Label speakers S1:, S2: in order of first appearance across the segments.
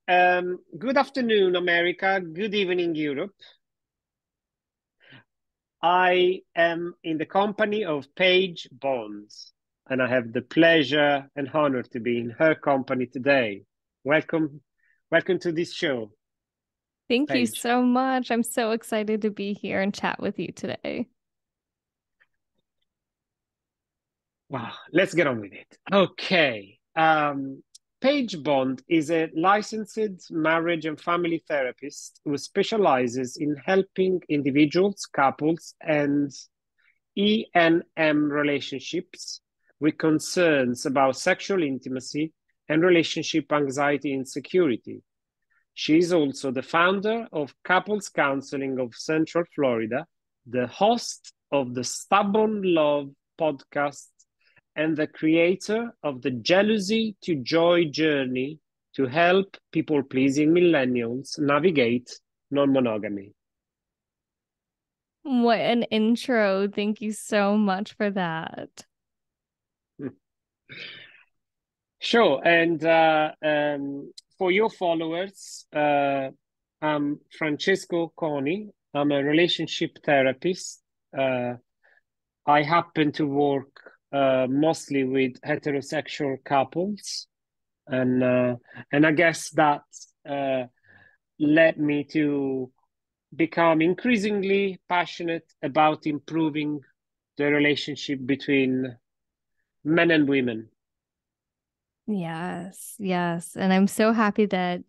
S1: Good afternoon, America. Good evening, Europe. I am in the company of Paige Bond, and I have the pleasure and honor to be in her company today. Welcome, welcome to this show,
S2: Thank you
S1: Paige.
S2: so much. I'm so excited to be here and chat with you today.
S1: Wow, let's get on with it. Okay. Paige Bond is a licensed marriage and family therapist who specializes in helping individuals, couples, and ENM relationships with concerns about sexual intimacy and relationship anxiety and insecurity. She is also the founder of Couples Counseling of Central Florida, the host of the Stubborn Love podcast, and the creator of the Jealousy to Joy journey to help people pleasing millennials navigate non monogamy.
S2: What an intro. Thank you so much for that.
S1: Sure. And for your followers, I'm Francesco Coni. I'm a relationship therapist. Uh, I happen to work mostly with heterosexual couples, and I guess that uh, led me to become increasingly passionate about improving the relationship between men and women.
S2: Yes, yes. And I'm so happy that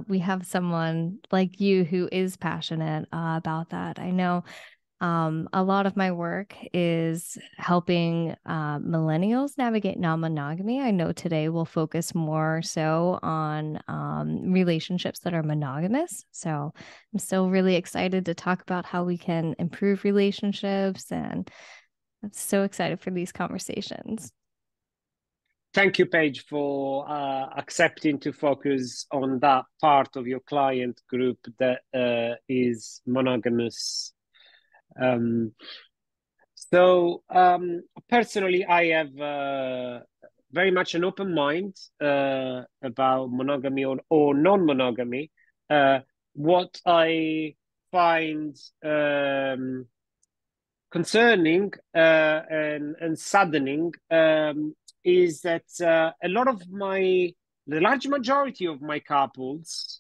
S2: we have someone like you who is passionate about that. I know a lot of my work is helping millennials navigate non-monogamy. I know today we'll focus more so on relationships that are monogamous. So I'm still really excited to talk about how we can improve relationships, and I'm so excited for these conversations.
S1: Thank you, Paige, for accepting to focus on that part of your client group that is monogamous. Um, Personally, I have very much an open mind about monogamy or non-monogamy. Uh, what I find concerning and saddening is that the large majority of my couples,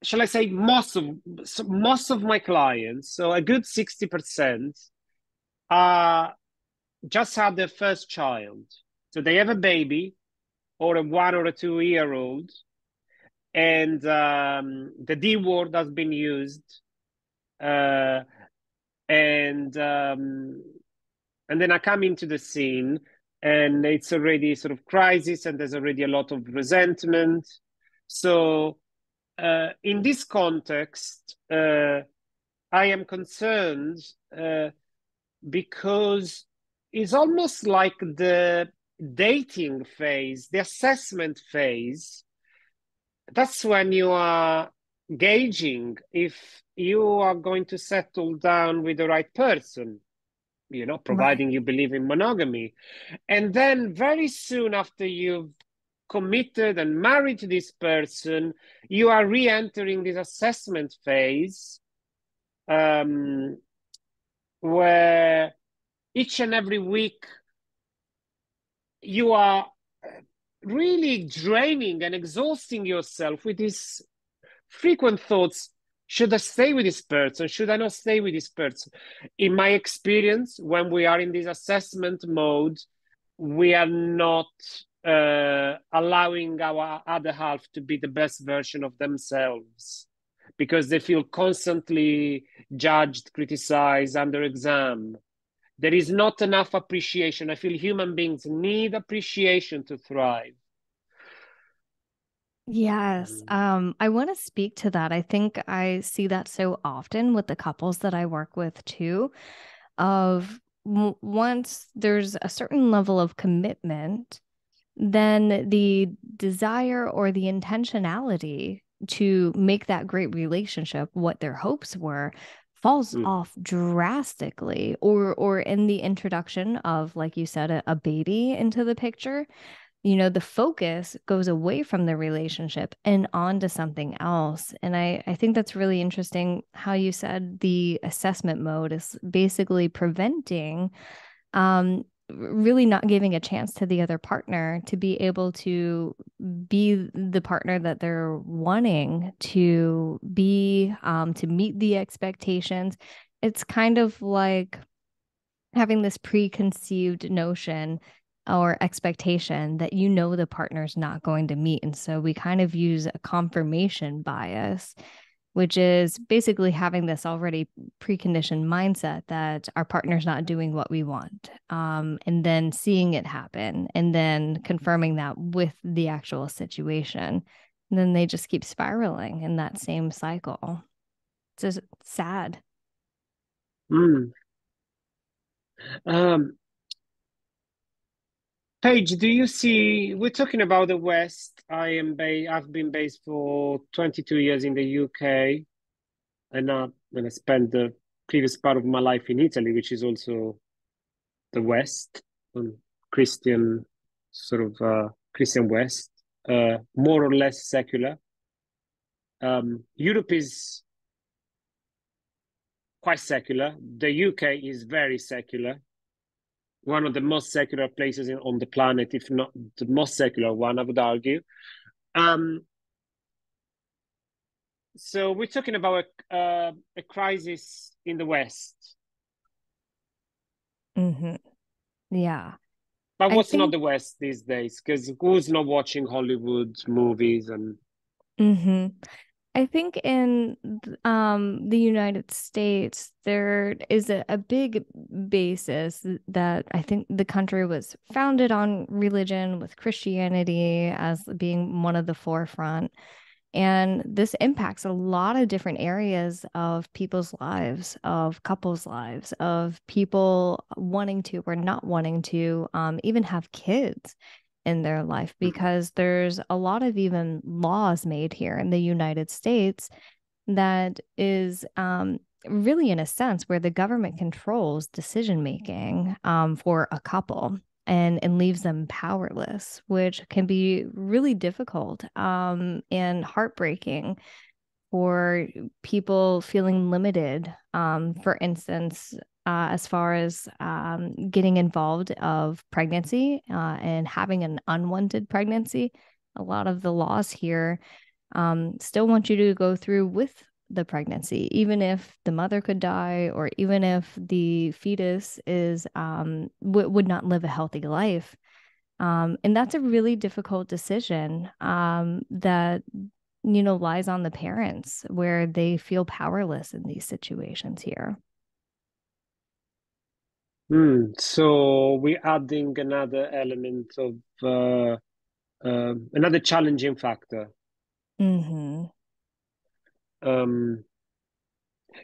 S1: shall I say, most of my clients, so a good 60%, uh, just had their first child. So they have a baby or a 1 or 2 year old, and the D word has been used. Uh, and and then I come into the scene, and it's already sort of crisis, and there's already a lot of resentment. So, in this context, I am concerned because it's almost like the dating phase, the assessment phase. That's when you are gauging if you are going to settle down with the right person,
S2: Right.
S1: providing you believe in monogamy. And then very soon after you've committed and married to this person, you are re-entering this assessment phase, um, where each and every week you are really draining and exhausting yourself with these frequent thoughts. Should I stay with this person? Should I not stay with this person? In my experience, when we are in this assessment mode, we are not allowing our other half to be the best version of themselves because they feel constantly judged, criticized, under exam. There is not enough appreciation. I feel human beings need appreciation to thrive.
S2: Yes.
S1: Um,
S2: I want to speak to that. I think I see that so often with the couples that I work with too, of once there's a certain level of commitment, then the desire or the intentionality to make that great relationship what their hopes were falls
S1: mm,
S2: off drastically, or in the introduction of, like you said, a baby into the picture, the focus goes away from the relationship and onto something else. And I think that's really interesting how you said the assessment mode is basically preventing, really not giving a chance to the other partner to be able to be the partner that they're wanting to be, to meet the expectations. It's kind of like having this preconceived notion or expectation that the partner's not going to meet. And so we kind of use a confirmation bias, which is basically having this already preconditioned mindset that our partner's not doing what we want, and then seeing it happen and then confirming that with the actual situation. And then they just keep spiraling in that same cycle. It's just sad.
S1: Mm. Um, Paige, do you see? We're talking about the West. I've been based for 22 years in the UK, and I spent the previous part of my life in Italy, which is also the West, Christian sort of Christian West, more or less secular. Europe is quite secular. The UK is very secular. One of the most secular places on the planet, if not the most secular one, I would argue. Um, so we're talking about a crisis in the West.
S2: Mm-hmm. Yeah.
S1: But
S2: I
S1: what's not
S2: think
S1: the West these days? Because who's not watching Hollywood movies and
S2: hmm I think in the United States, there is a big basis that I think the country was founded on religion, with Christianity as being one of the forefront. And this impacts a lot of different areas of people's lives, of couples' lives, of people wanting to or not wanting to, even have kids in their life, because there's a lot of even laws made here in the United States that is, really, in a sense, where the government controls decision making, for a couple, and leaves them powerless, which can be really difficult, and heartbreaking for people feeling limited. For instance, as far as, getting involved of pregnancy, and having an unwanted pregnancy, a lot of the laws here, still want you to go through with the pregnancy, even if the mother could die, or even if the fetus is, would not live a healthy life. And that's a really difficult decision, that lies on the parents, where they feel powerless in these situations here.
S1: So we're adding another element of another challenging factor.
S2: Mm-hmm.
S1: Um,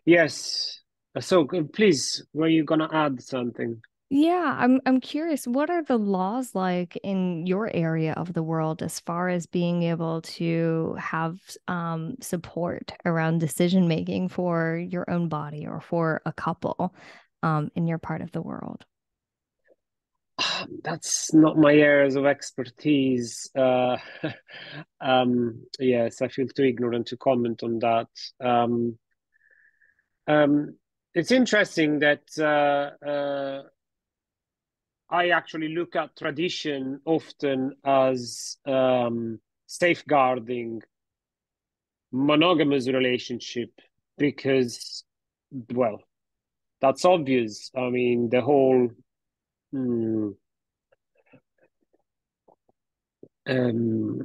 S1: yes. So please, were you gonna add something?
S2: Yeah, I'm curious, what are the laws like in your area of the world as far as being able to have, support around decision making for your own body or for a couple, in your part of the world?
S1: That's not my areas of expertise. Yes, I feel too ignorant to comment on that. Um, um, it's interesting that I actually look at tradition often as safeguarding monogamous relationship because, well, that's obvious. I mean, the whole mm, um,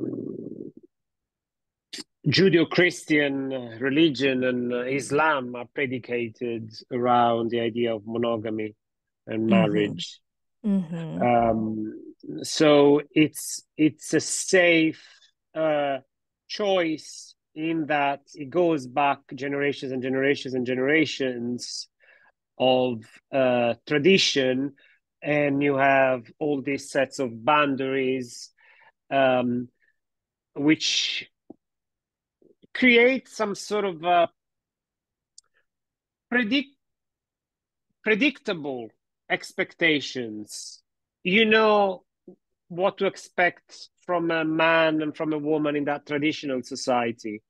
S1: Judeo-Christian religion and Islam are predicated around the idea of monogamy and
S2: Mm-hmm.
S1: marriage.
S2: Mm-hmm.
S1: So it's a safe uh, choice in that it goes back generations and generations and generations of tradition, and you have all these sets of boundaries, um, which create some sort of predict predictable expectations. You know what to expect from a man and from a woman in that traditional society.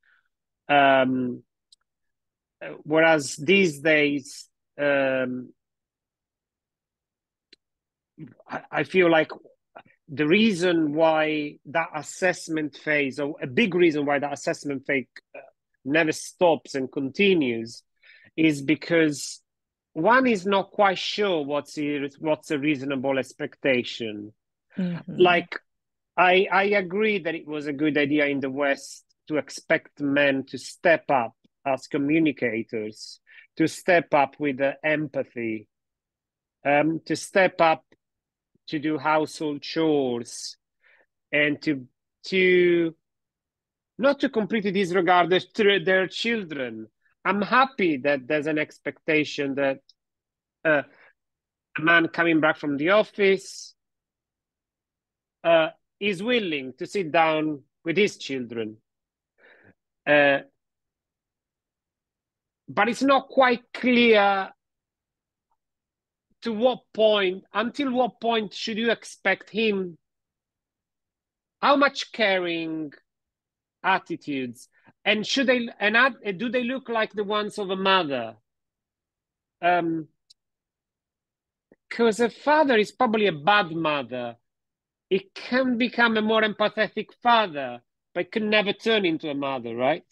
S1: Whereas these days, I feel like the reason why that assessment phase, or a big reason why that assessment phase never stops and continues, is because one is not quite sure what's a reasonable expectation.
S2: Mm-hmm.
S1: Like, I agree that it was a good idea in the West to expect men to step up as communicators, to step up with empathy, to step up to do household chores, and to not to completely disregard their children. I'm happy that there's an expectation that a man coming back from the office is willing to sit down with his children. But it's not quite clear until what point should you expect him, how much caring attitudes, and do they look like the ones of a mother? Because a father is probably a bad mother. It can become a more empathetic father, but it can never turn into a mother, right?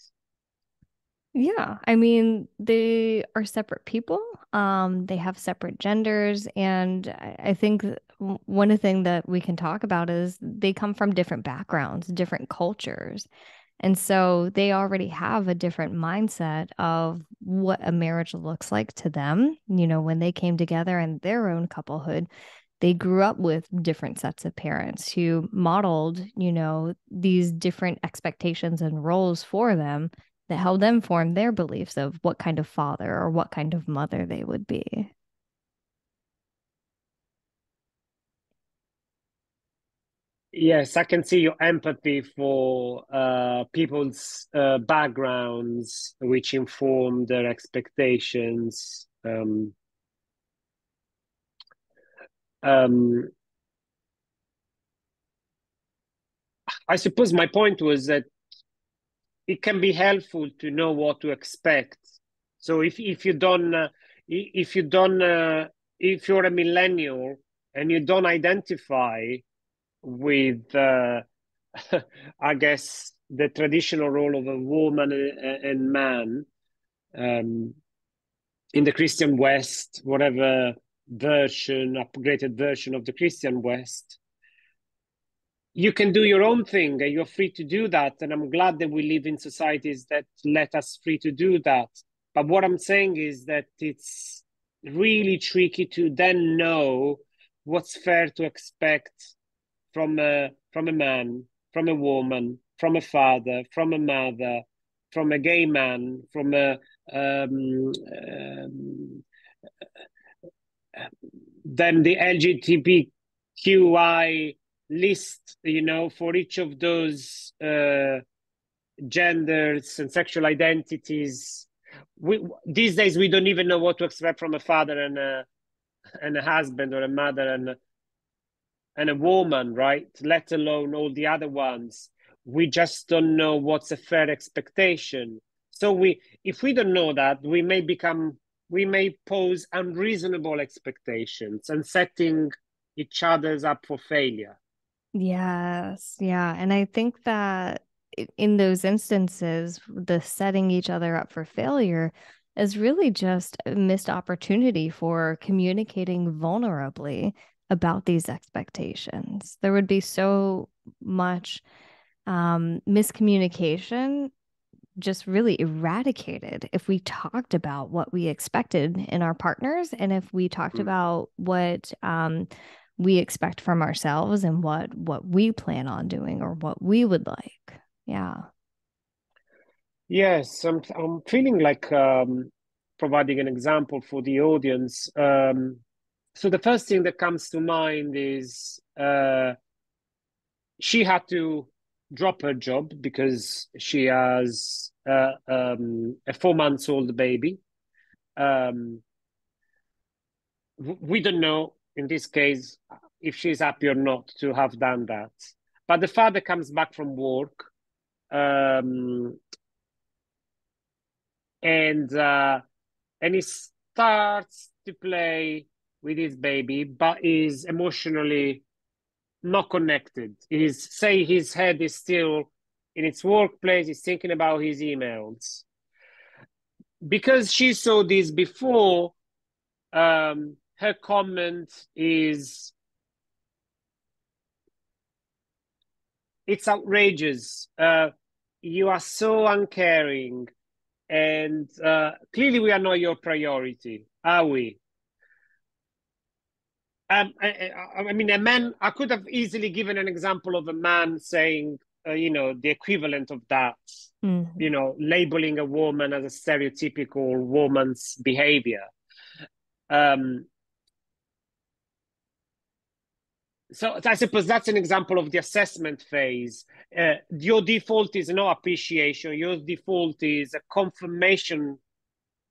S2: Yeah, I mean, they are separate people. They have separate genders, and I think one thing that we can talk about is they come from different backgrounds, different cultures. And so they already have a different mindset of what a marriage looks like to them. You know, when they came together in their own couplehood, they grew up with different sets of parents who modeled, you know, these different expectations and roles for them that helped them form their beliefs of what kind of father or what kind of mother they would be.
S1: Yes, I can see your empathy for people's backgrounds, which inform their expectations. I suppose my point was that it can be helpful to know what to expect. So if you're a millennial and you don't identify with I guess the traditional role of a woman and man in the Christian West, whatever upgraded version of the Christian West, you can do your own thing and you're free to do that. And I'm glad that we live in societies that let us free to do that. But what I'm saying is that it's really tricky to then know what's fair to expect from a man, from a woman, from a father, from a mother, from a gay man, from a then the LGBTQI list, you know, for each of those genders and sexual identities. These days, we don't even know what to expect from a father and a husband, or a mother and a woman, right? Let alone all the other ones. We just don't know what's a fair expectation. So if we don't know that, we may pose unreasonable expectations and setting each other's up for failure.
S2: Yes, yeah. And I think that in those instances, the setting each other up for failure is really just a missed opportunity for communicating vulnerably about these expectations. There would be so much miscommunication just really eradicated if we talked about what we expected in our partners and if we talked about what we expect from ourselves and what we plan on doing or what we would like. Yeah.
S1: Yes, I'm feeling like providing an example for the audience. So the first thing that comes to mind is she had to drop her job because she has a 4 months old baby. We don't know in this case if she's happy or not to have done that. But the father comes back from work, and he starts to play with his baby, but is emotionally not connected. His head is still in its workplace. He's thinking about his emails. Because she saw this before, her comment is, it's outrageous. You are so uncaring, and clearly we are not your priority, are we? I mean, a man, I could have easily given an example of a man saying, the equivalent of that, labeling a woman as a stereotypical woman's behavior. So I suppose that's an example of the assessment phase. Your default is no appreciation. Your default is a confirmation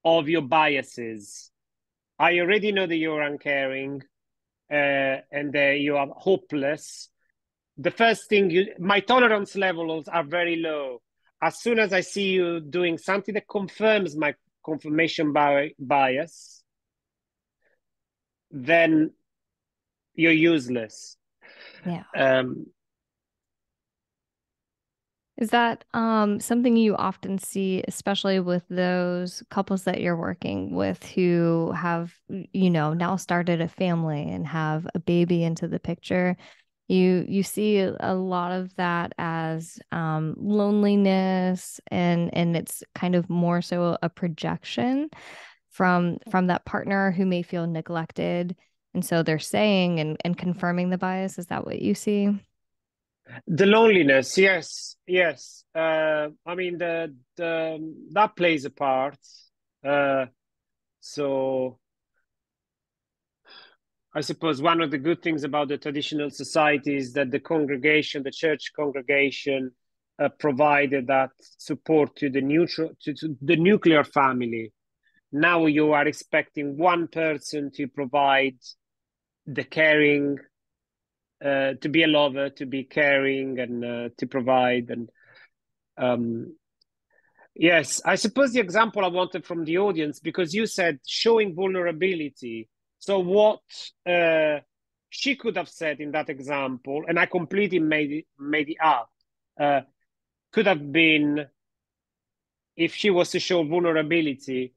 S1: of your biases. I already know that you're uncaring, and you are hopeless. The first thing, my tolerance levels are very low. As soon as I see you doing something that confirms my confirmation bias, then you're useless.
S2: Yeah. Is that something you often see, especially with those couples that you're working with who have, now started a family and have a baby into the picture? You see a lot of that as loneliness, and it's kind of more so a projection from that partner who may feel neglected. And so they're saying and confirming the bias. Is that what you see?
S1: The loneliness, yes. I mean, that plays a part. So I suppose one of the good things about the traditional society is that the church congregation, provided that support to the nuclear family. Now you are expecting one person to provide the caring, to be a lover, to be caring, and to provide. And yes, I suppose the example I wanted from the audience, because you said showing vulnerability. So what she could have said in that example, and I completely made it up, could have been, if she was to show vulnerability,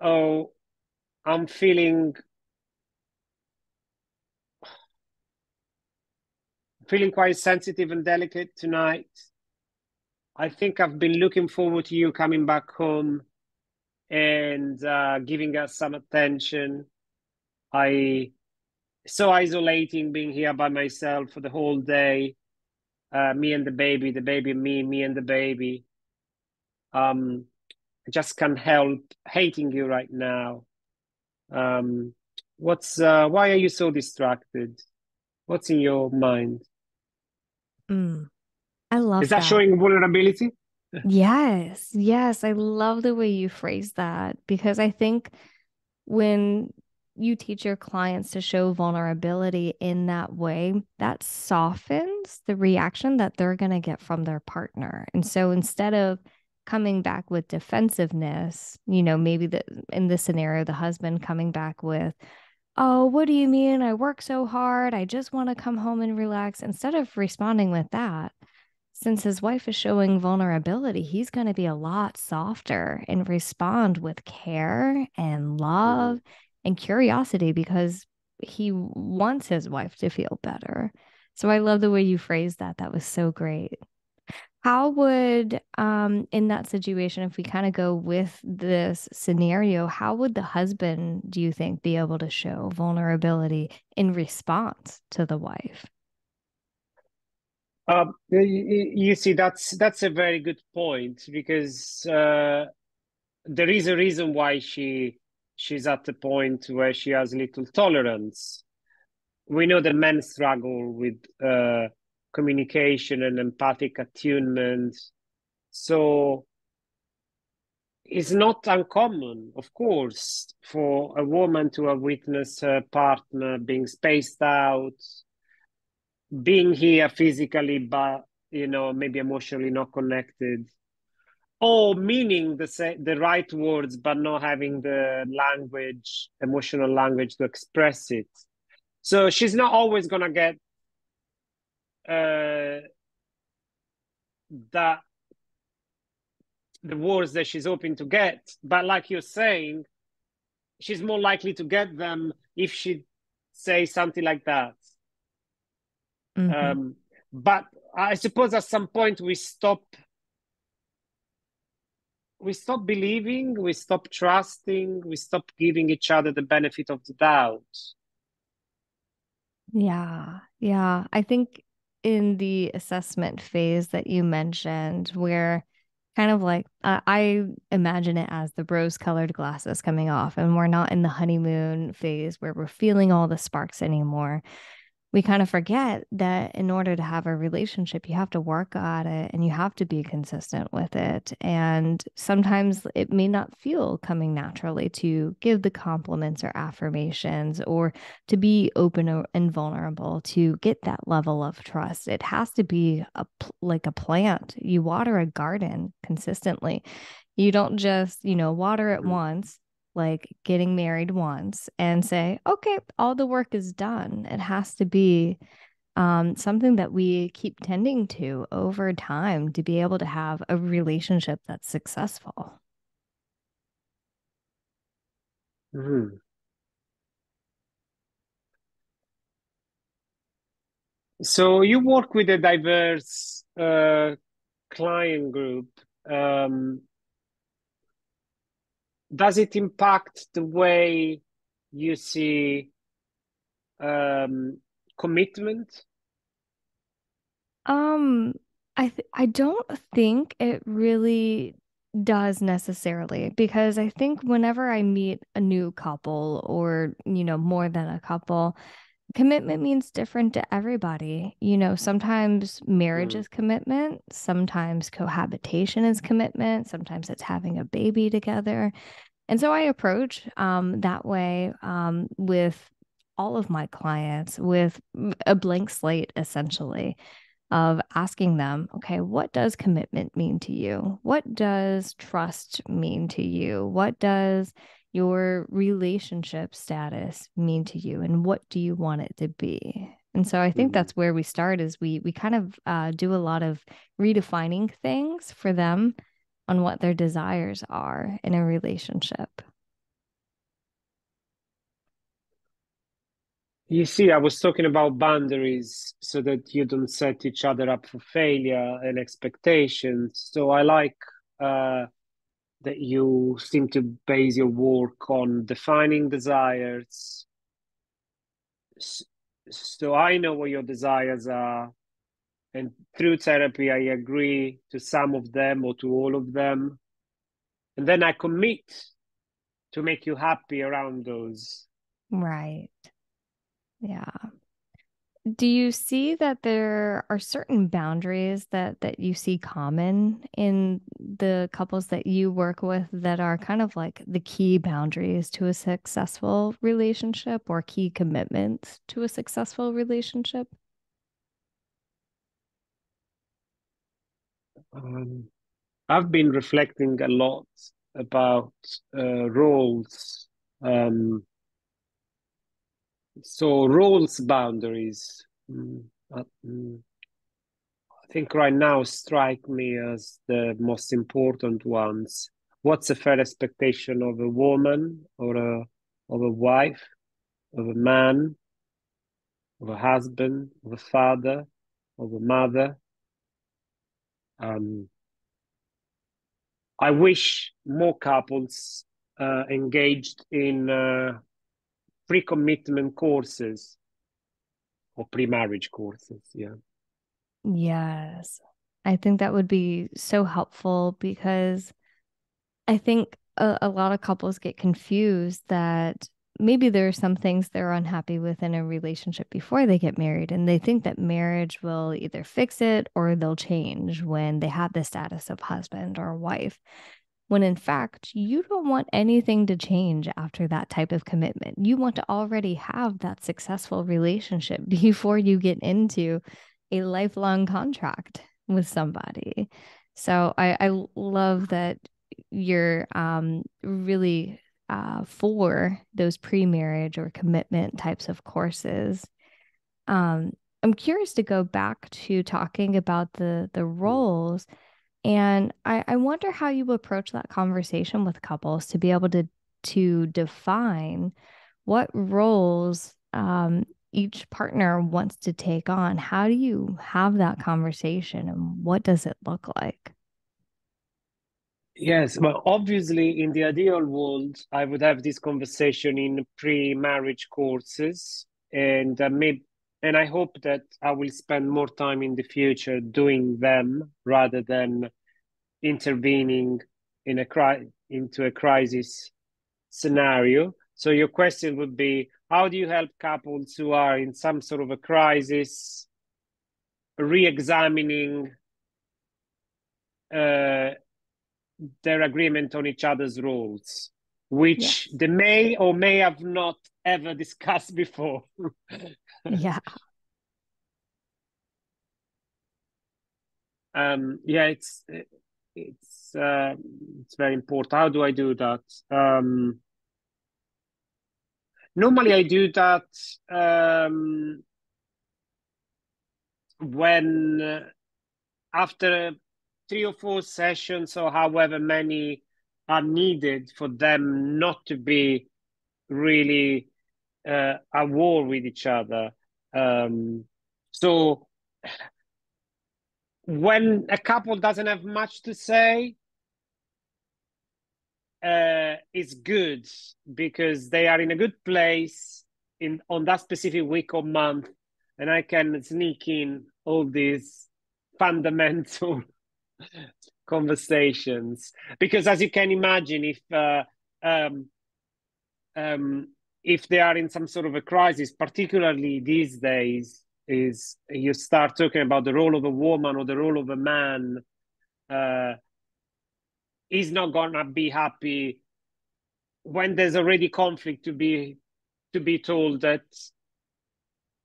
S1: oh, I'm feeling quite sensitive and delicate tonight. I think I've been looking forward to you coming back home and giving us some attention. So isolating being here by myself for the whole day. Me and the baby and me and the baby. I just can't help hating you right now. Why are you so distracted? What's in your mind?
S2: I love
S1: Is that
S2: that.
S1: showing vulnerability?
S2: Yes. I love the way you phrase that, because I think when you teach your clients to show vulnerability in that way, that softens the reaction that they're going to get from their partner. And so instead of coming back with defensiveness, maybe in this scenario, the husband coming back with, "Oh, what do you mean? I work so hard. I just want to come home and relax." Instead of responding with that, since his wife is showing vulnerability, he's going to be a lot softer and respond with care and love and curiosity, because he wants his wife to feel better. So I love the way you phrased that. That was so great. How would, in that situation, if we kind of go with this scenario, how would the husband, do you think, be able to show vulnerability in response to the wife?
S1: You see, that's a very good point, because there is a reason why she's at the point where she has little tolerance. We know that men struggle with communication and empathic attunement. So it's not uncommon, of course, for a woman to have witnessed her partner being spaced out, being here physically, but maybe emotionally not connected, or meaning the right words, but not having the language, emotional language to express it. So she's not always gonna get that the words that she's hoping to get. But like you're saying, she's more likely to get them if she says something like that.
S2: Mm-hmm.
S1: But I suppose at some point we stop believing, we stop trusting, we stop giving each other the benefit of the doubt.
S2: Yeah, yeah. I think in the assessment phase that you mentioned, where kind of like I imagine it as the rose-colored glasses coming off, and we're not in the honeymoon phase where we're feeling all the sparks anymore. We kind of forget that in order to have a relationship, you have to work at it and you have to be consistent with it. And sometimes it may not feel coming naturally to give the compliments or affirmations or to be open and vulnerable to get that level of trust. It has to be like a plant. You water a garden consistently. You don't just, water it
S1: Mm.
S2: once, like getting married once, and say, okay, all the work is done. It has to be something that we keep tending to over time to be able to have a relationship that's successful.
S1: Mhm. So you work with a diverse client group. Um, does it impact the way you see commitment?
S2: Um, I don't think it really does necessarily because I think whenever I meet a new couple or, more than a couple, commitment means different to everybody. Sometimes marriage
S1: Mm.
S2: is commitment, sometimes cohabitation is commitment, sometimes it's having a baby together. And so I approach that way with all of my clients with a blank slate, essentially, of asking them, okay, what does commitment mean to you? What does trust mean to you? What does your relationship status mean to you? And what do you want it to be? And so I think
S1: Mhm.
S2: that's where we start is we kind of do a lot of redefining things for them on what their desires are in a relationship.
S1: You see, I was talking about boundaries so that you don't set each other up for failure and expectations. So I like that you seem to base your work on defining desires. So I know what your desires are, and through therapy, I agree to some of them or to all of them. And then I commit to make you happy around those.
S2: Right. Yeah. Do you see that there are certain boundaries that you see common in the couples that you work with that are kind of like the key boundaries to a successful relationship or key commitments to a successful relationship?
S1: Um, I've been reflecting a lot about roles. Um, so roles boundaries. I think right now strike me as the most important ones. What's a fair expectation of a woman or of a wife, of a man, of a husband, of a father, of a mother? Um, I wish more couples engaged in pre-commitment courses or pre-marriage courses. Yeah.
S2: Yes. I think that would be so helpful because I think a lot of couples get confused that maybe there are some things they're unhappy with in a relationship before they get married, and they think that marriage will either fix it or they'll change when they have the status of husband or wife. when in fact, you don't want anything to change after that type of commitment. You want to already have that successful relationship before you get into a lifelong contract with somebody. So I love that you're really for those pre-marriage or commitment types of courses. Um, I'm curious to go back to talking about the roles, and I wonder how you approach that conversation with couples to be able to define what roles each partner wants to take on. How do you have that conversation, and what does it look like?
S1: Yes, well, obviously, in the ideal world, I would have this conversation in pre-marriage courses, and and I hope that I will spend more time in the future doing them rather than intervening into a crisis scenario. So your question would be, how do you help couples who are in some sort of a crisis, re-examining their agreement on each other's roles, which
S2: Yes.
S1: they may or may have not ever discussed before?
S2: Yeah.
S1: Yeah, it's very important. How do I do that? Normally, I do that when after 3 or 4 sessions, or however many are needed for them not to be really at war with each other. So when a couple doesn't have much to say, it's good because they are in a good place on that specific week or month, and I can sneak in all these fundamental conversations. Because as you can imagine, um, if they are in some sort of a crisis, particularly these days, is you start talking about the role of a woman or the role of a man, he's not gonna be happy when there's already conflict to be told that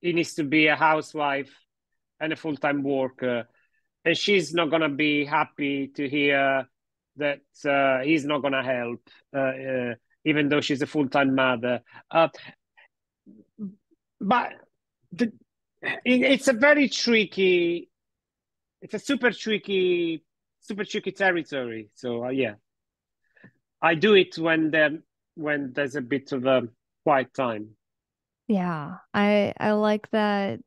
S1: he needs to be a housewife and a full-time worker, and she's not gonna be happy to hear that he's not gonna help, even though she's a full-time mother. But the, it's a very tricky, it's a super tricky territory. So yeah, I do it when there's a bit of a quiet time.
S2: Yeah. I like that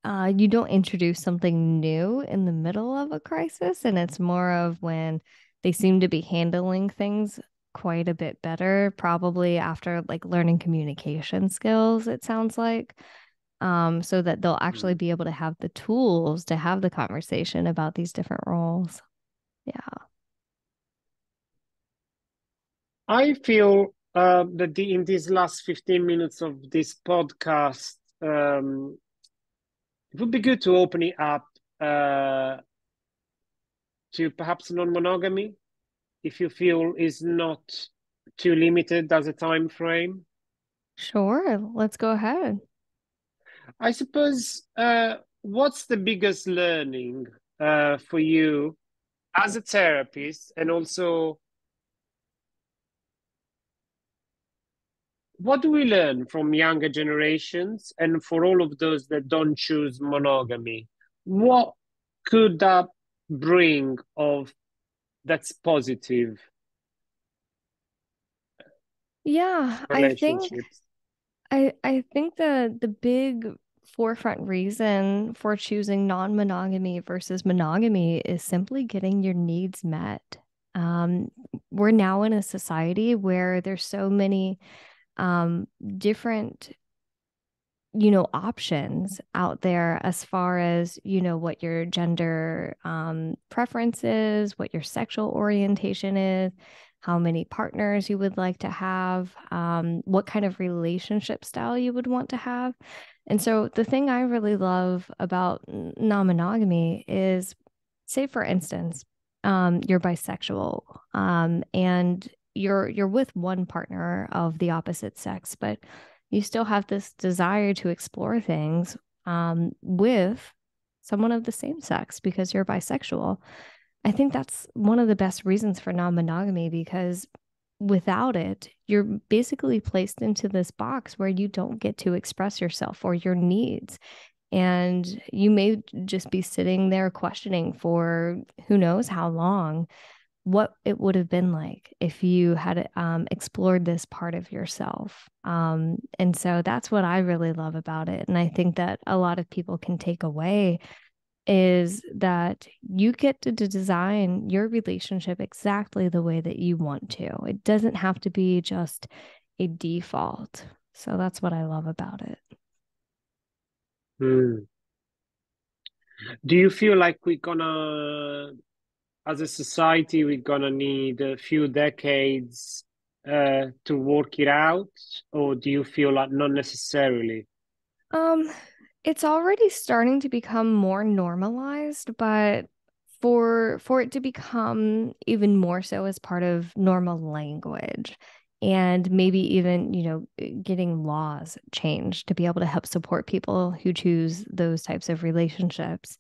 S2: you don't introduce something new in the middle of a crisis, and it's more of when they seem to be handling things quite a bit better, probably after like learning communication skills, it sounds like. So that they'll actually
S1: Mm.
S2: be able to have the tools to have the conversation about these different roles. Yeah.
S1: I feel that in these last 15 minutes of this podcast, it would be good to open it up to perhaps non-monogamy, if you feel is not too limited as a time frame.
S2: Sure. Let's go ahead.
S1: I suppose, what's the biggest learning for you as a therapist, and also what do we learn from younger generations, and for all of those that don't choose monogamy? What could that bring of that's positive
S2: Yeah,
S1: relationships?
S2: I think the big forefront reason for choosing non-monogamy versus monogamy is simply getting your needs met. Um, we're now in a society where there's so many different options out there as far as, what your gender preference is, what your sexual orientation is, how many partners you would like to have, what kind of relationship style you would want to have. And so the thing I really love about non-monogamy is, say for instance, you're bisexual, and you're with one partner of the opposite sex, but you still have this desire to explore things with someone of the same sex because you're bisexual. I think that's one of the best reasons for non-monogamy, because without it, you're basically placed into this box where you don't get to express yourself or your needs. And you may just be sitting there questioning for who knows how long what it would have been like if you had explored this part of yourself. And so that's what I really love about it. And I think that a lot of people can take away is that you get to design your relationship exactly the way that you want to. It doesn't have to be just a default. So that's what I love about it.
S1: Hmm. Do you feel like we're gonna, as a society, we're gonna need a few decades to work it out, or do you feel like not necessarily?
S2: Um, it's already starting to become more normalized, but for it to become even more so as part of normal language and maybe even, getting laws changed to be able to help support people who choose those types of relationships.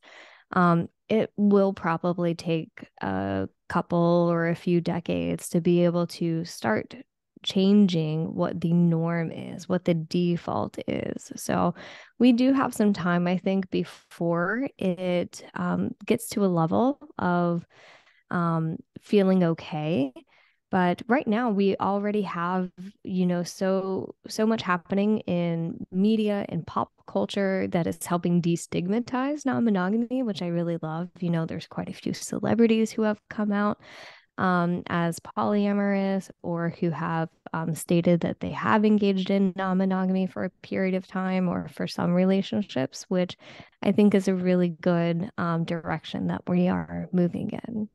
S2: It will probably take a couple or a few decades to be able to start changing what the norm is, what the default is. So we do have some time, I think, before it gets to a level of feeling okay. But right now, we already have, so much happening in media and pop culture that is helping destigmatize non-monogamy, which I really love. There's quite a few celebrities who have come out as polyamorous or who have stated that they have engaged in non-monogamy for a period of time or for some relationships, which I think is a really good direction that we are moving in.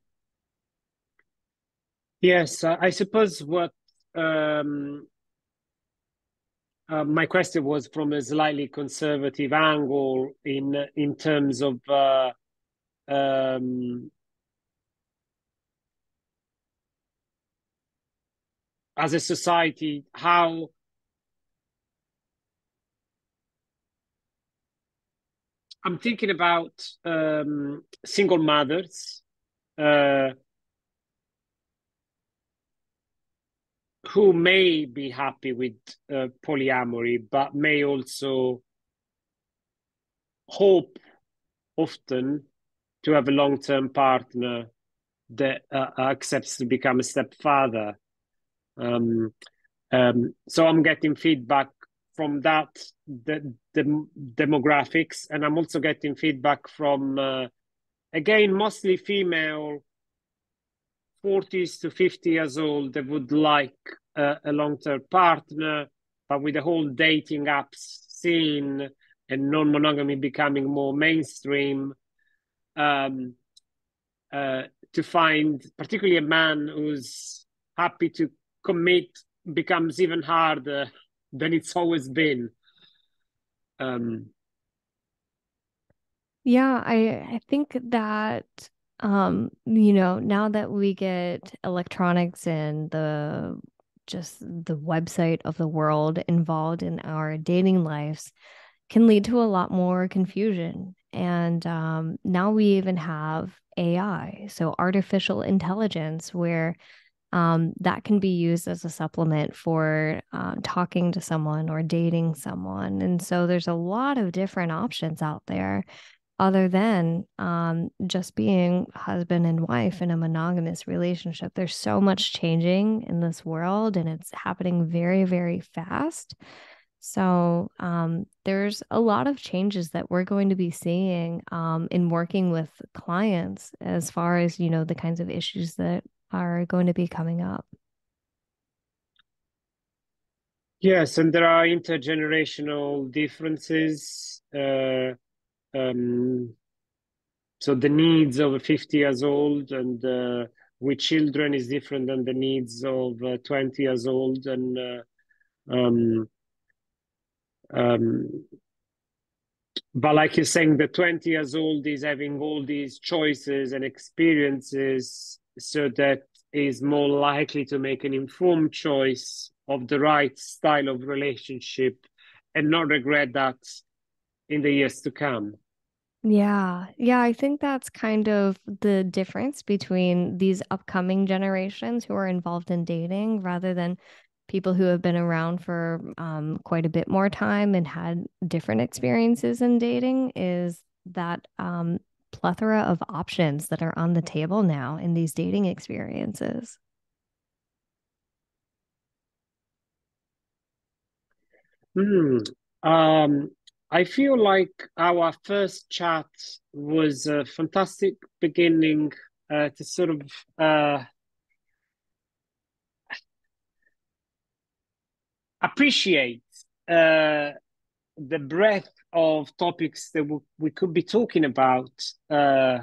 S1: Yes, I suppose what my question was from a slightly conservative angle in terms of um, as a society, how I'm thinking about single mothers uh, who may be happy with polyamory, but may also hope often to have a long-term partner that accepts to become a stepfather. Um, so I'm getting feedback from that, the demographics, and I'm also getting feedback from, again, mostly female, 40s to 50 years old, that would like a long-term partner, but with the whole dating apps scene and non-monogamy becoming more mainstream, um, uh, to find particularly a man who's happy to commit becomes even harder than it's always been. Um,
S2: Yeah, I think that now that we get electronics and the website of the world involved in our dating lives can lead to a lot more confusion. And now we even have AI, so artificial intelligence, where that can be used as a supplement for talking to someone or dating someone. And so there's a lot of different options out there other than just being husband and wife in a monogamous relationship. There's so much changing in this world and it's happening very, very fast. So there's a lot of changes that we're going to be seeing in working with clients as far as, the kinds of issues that are going to be coming up.
S1: yes, and there are intergenerational differences. Um, so the needs of a 50 years old and with children is different than the needs of 20 years old. And um, um, But like you're saying, the 20 years old is having all these choices and experiences, so that is more likely to make an informed choice of the right style of relationship and not regret that in the years to come.
S2: Yeah. Yeah, I think that's kind of the difference between these upcoming generations who are involved in dating rather than people who have been around for quite a bit more time and had different experiences in dating is that plethora of options that are on the table now in these dating experiences.
S1: Hmm. Um, I feel like our first chat was a fantastic beginning to sort of appreciate uh, the breadth of topics that we could be talking about uh,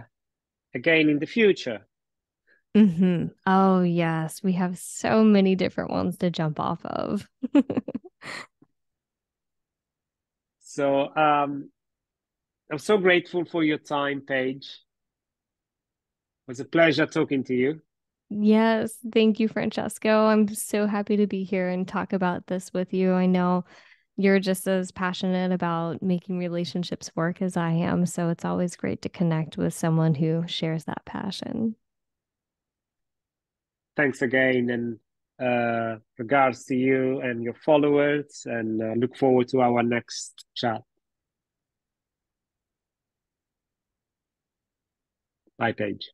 S1: again in the future.
S2: Oh, yes. We have so many different ones to jump off of.
S1: So I'm so grateful for your time, Paige. It was a pleasure talking to you.
S2: Yes, thank you, Francesco. I'm so happy to be here and talk about this with you. I know you're just as passionate about making relationships work as I am, so it's always great to connect with someone who shares that passion.
S1: Thanks again, and regards to you and your followers, and look forward to our next chat. Bye, Paige.